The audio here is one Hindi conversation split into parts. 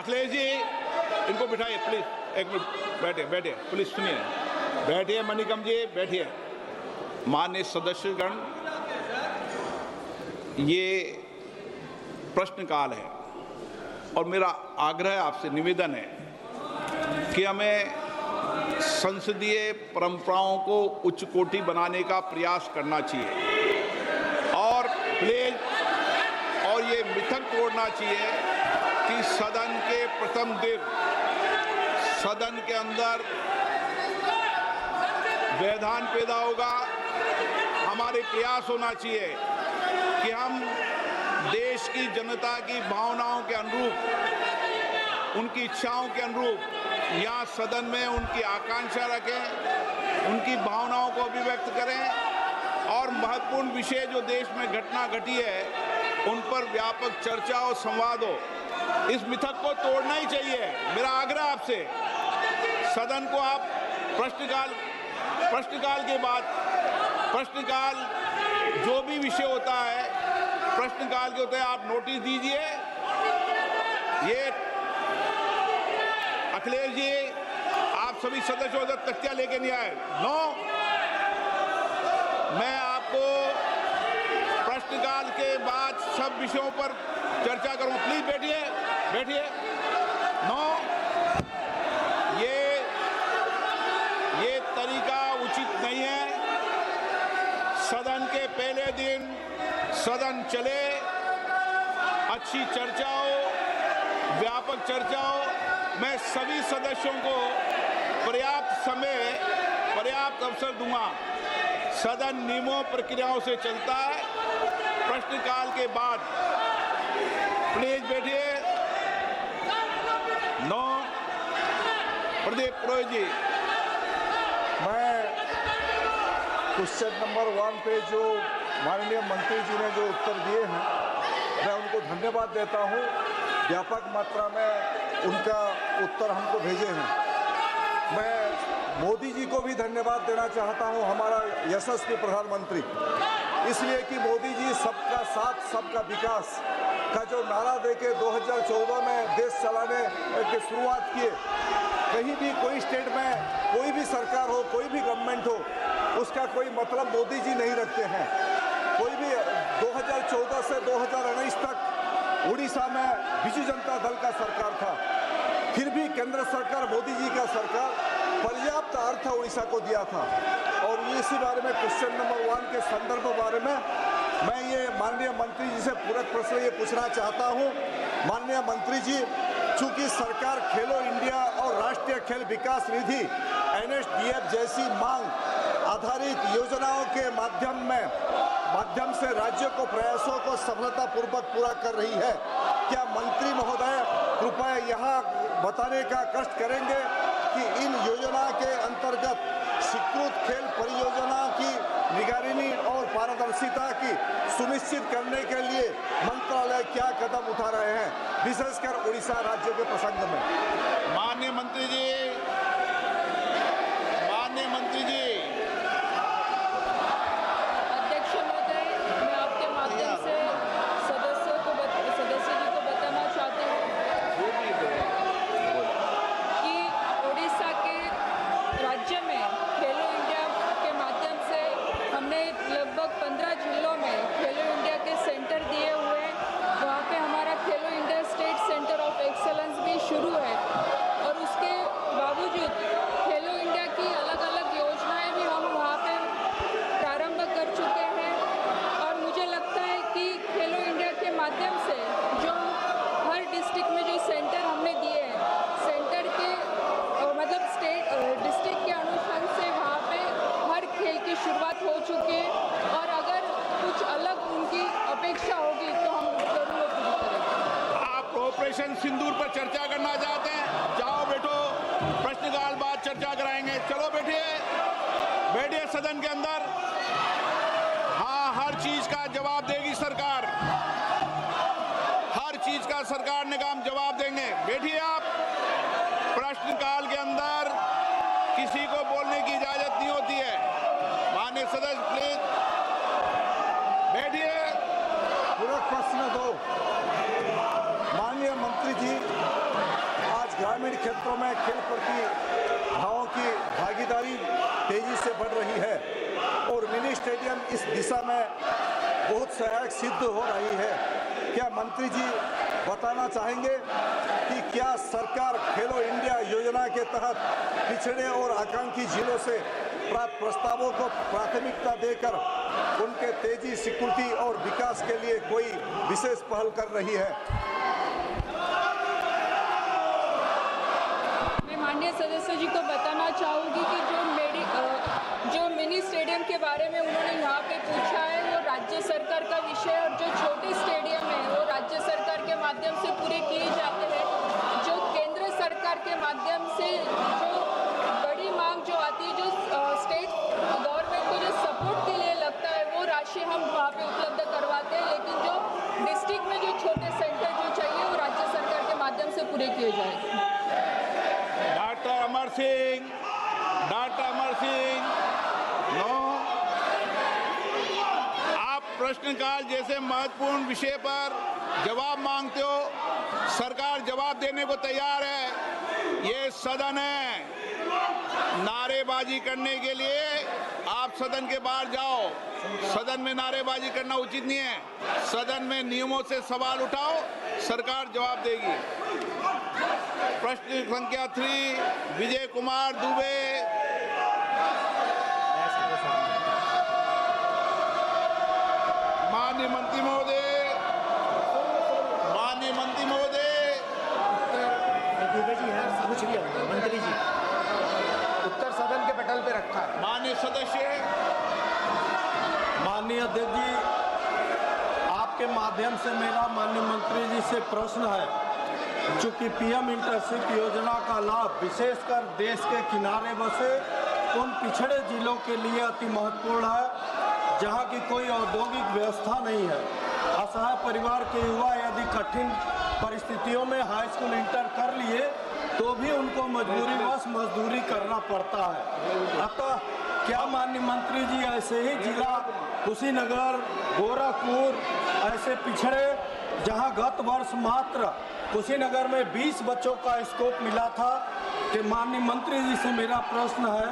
अखिलेश जी, इनको बिठाइए प्लीज, एक मिनट बैठिए, बैठिए प्लीज, सुनिए, बैठिए मणिकम जी, बैठिए। माननीय सदस्यगण, ये प्रश्नकाल है और मेरा आग्रह आपसे निवेदन है कि हमें संसदीय परंपराओं को उच्च कोटि बनाने का प्रयास करना चाहिए और प्लीज, और ये मिथक तोड़ना चाहिए कि सदन के प्रथम दिन सदन के अंदर व्यवधान पैदा होगा। हमारे प्रयास होना चाहिए कि हम देश की जनता की भावनाओं के अनुरूप, उनकी इच्छाओं के अनुरूप यहाँ सदन में उनकी आकांक्षा रखें, उनकी भावनाओं को अभिव्यक्त करें और महत्वपूर्ण विषय जो देश में घटना घटी है उन पर व्यापक चर्चा और संवाद हो। इस मिथक को तोड़ना ही चाहिए। मेरा आग्रह आपसे, सदन को आप प्रश्नकाल के बाद, प्रश्नकाल जो भी विषय होता है प्रश्नकाल के होते हैं, आप नोटिस दीजिए। ये अखिलेश जी, आप सभी सदस्यों से तख्तियां लेके नहीं आए। नो, मैं आपको प्रश्नकाल के बाद सब विषयों पर चर्चा करूं। प्लीज बैठिए, बैठिए। नो, ये तरीका उचित नहीं है। सदन के पहले दिन सदन चले, अच्छी चर्चा हो, व्यापक चर्चा हो। मैं सभी सदस्यों को पर्याप्त समय, पर्याप्त अवसर दूंगा। सदन नियमों प्रक्रियाओं से चलता है। प्रश्नकाल के बाद प्लीज बैठिए। नो, प्रदीप पुरोहित जी। मैं क्वेश्चन नंबर 1 पे जो माननीय मंत्री जी ने जो उत्तर दिए हैं, मैं उनको धन्यवाद देता हूं। व्यापक मात्रा में उनका उत्तर हमको भेजे हैं। मैं मोदी जी को भी धन्यवाद देना चाहता हूं, हमारा यशस्वी प्रधानमंत्री, इसलिए कि मोदी जी सबका साथ सबका विकास का जो नारा देके 2014 में देश चलाने की शुरुआत किए। कहीं भी कोई स्टेट में कोई भी सरकार हो, कोई भी गवर्नमेंट हो, उसका कोई मतलब मोदी जी नहीं रखते हैं। कोई भी 2014 से 2019 तक उड़ीसा में बीजू जनता दल का सरकार था, फिर भी केंद्र सरकार, मोदी जी का सरकार पर्याप्त अर्थ उड़ीसा को दिया था। और इसी बारे में क्वेश्चन नंबर 1 के संदर्भ बारे में मैं ये माननीय मंत्री जी से पूरक प्रश्न ये पूछना चाहता हूँ। माननीय मंत्री जी, चूंकि सरकार खेलो इंडिया और राष्ट्रीय खेल विकास निधि NSDF जैसी मांग आधारित योजनाओं के माध्यम से राज्यों को प्रयासों को सफलतापूर्वक पूरा कर रही है, क्या मंत्री महोदय कृपया यहाँ बताने का कष्ट करेंगे कि इन योजना के अंतर्गत स्वीकृत खेल परियोजना की निगरानी और पारदर्शिता की सुनिश्चित करने के लिए मंत्रालय क्या कदम उठा रहे हैं, विशेषकर उड़ीसा राज्य के प्रसंग में? माननीय मंत्री जी, अध्यक्ष महोदय, मैं आपके माध्यम से सदस्य जी को बताना चाहती हूँ कि उड़ीसा के राज्य में खेलो इंडिया के माध्यम से हमने लगभग 15 जिलों में खेलो इंडिया के सेंटर दिए हुए हैं। वहाँ पे हमारा खेलो India state centre of excellence भी शुरू है और उसके बावजूद खेलो इंडिया की अलग अलग योजनाएं भी हम वहाँ पे प्रारंभ कर चुके हैं। और मुझे लगता है कि खेलो इंडिया के माध्यम से जो हर डिस्ट्रिक्ट में जो सेंटर हमने दिए हैं, सेंटर के मतलब स्टेट डिस्ट्रिक्ट के अनुसार से वहाँ पे हर खेल की शुरुआत हो चुकी है और अगर कुछ अलग उनकी अपेक्षा होगी तो हम जरूर पूरी करेंगे। आप ऑपरेशन सिंदूर पर चर्चा करना चाहते हैं? जाओ बैठो, प्रश्नकाल बाद चर्चा कराएंगे। चलो बैठिए, बैठिए सदन के अंदर। हाँ, हर चीज का जवाब देगी सरकार, हर चीज का सरकार ने काम जवाब देंगे। बैठिए आप। प्रश्नकाल के अंदर किसी को बोलने की इजाजत नहीं होती है। माननीय सदस्य प्लीज बैठिए। पूरक प्रश्न 2। माननीय मंत्री जी, ग्रामीण क्षेत्रों में खेल प्रतिभाओं की भागीदारी तेजी से बढ़ रही है और मिनी स्टेडियम इस दिशा में बहुत सहायक सिद्ध हो रही है। क्या मंत्री जी बताना चाहेंगे कि क्या सरकार खेलो इंडिया योजना के तहत पिछड़े और आकांक्षी जिलों से प्राप्त प्रस्तावों को प्राथमिकता देकर उनके तेजी, सिक्योरिटी और विकास के लिए कोई विशेष पहल कर रही है? मैं माननीय सदस्य जी को बताना चाहूँगी कि जो मिनी स्टेडियम के बारे में उन्होंने यहाँ पे पूछा है वो राज्य सरकार का विषय है और जो छोटे स्टेडियम है वो राज्य सरकार के माध्यम से पूरे किए जाते हैं। जो केंद्र सरकार के माध्यम से जो बड़ी मांग जो आती है, जो स्टेट गवर्नमेंट को जो सपोर्ट के लिए लगता है वो राशि हम वहाँ पे उपलब्ध करवाते हैं, लेकिन जो डिस्ट्रिक्ट में जो छोटे सेंटर जो चाहिए वो राज्य सरकार के माध्यम से पूरे किए जाएंगे। Doctor Amar Singh, no. आप प्रश्नकाल जैसे महत्वपूर्ण विषय पर जवाब मांगते हो, सरकार जवाब देने को तैयार है। ये सदन है, नारेबाजी करने के लिए आप सदन के बाहर जाओ। सदन में नारेबाजी करना उचित नहीं है। सदन में नियमों से सवाल उठाओ, सरकार जवाब देगी। प्रश्न संख्या 3 विजय कुमार दुबे। माननीय मंत्री महोदय, दुबे जी है, पूछ लिया मंत्री जी, उत्तर सदन के पटल पे रखा है। माननीय सदस्य, माननीय अध्यक्ष जी, आपके माध्यम से मेरा माननीय मंत्री जी से प्रश्न है। चूँकि पीएम इंटर्नशिप योजना का लाभ विशेषकर देश के किनारे बसे उन पिछड़े जिलों के लिए अति महत्वपूर्ण है जहां की कोई औद्योगिक व्यवस्था नहीं है। असहाय परिवार के युवा यदि कठिन परिस्थितियों में हाई स्कूल इंटर कर लिए तो भी उनको मजबूरीवश मजदूरी करना पड़ता है। अतः क्या माननीय मंत्री जी ऐसे ही जिला कुशीनगर, गोरखपुर ऐसे पिछड़े जहां गत वर्ष मात्र कुशीनगर में 20 बच्चों का स्कोप मिला था कि माननीय मंत्री जी से मेरा प्रश्न है,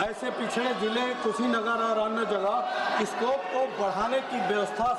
ऐसे पिछड़े जिले कुशीनगर और अन्य जगह स्कोप को बढ़ाने की व्यवस्था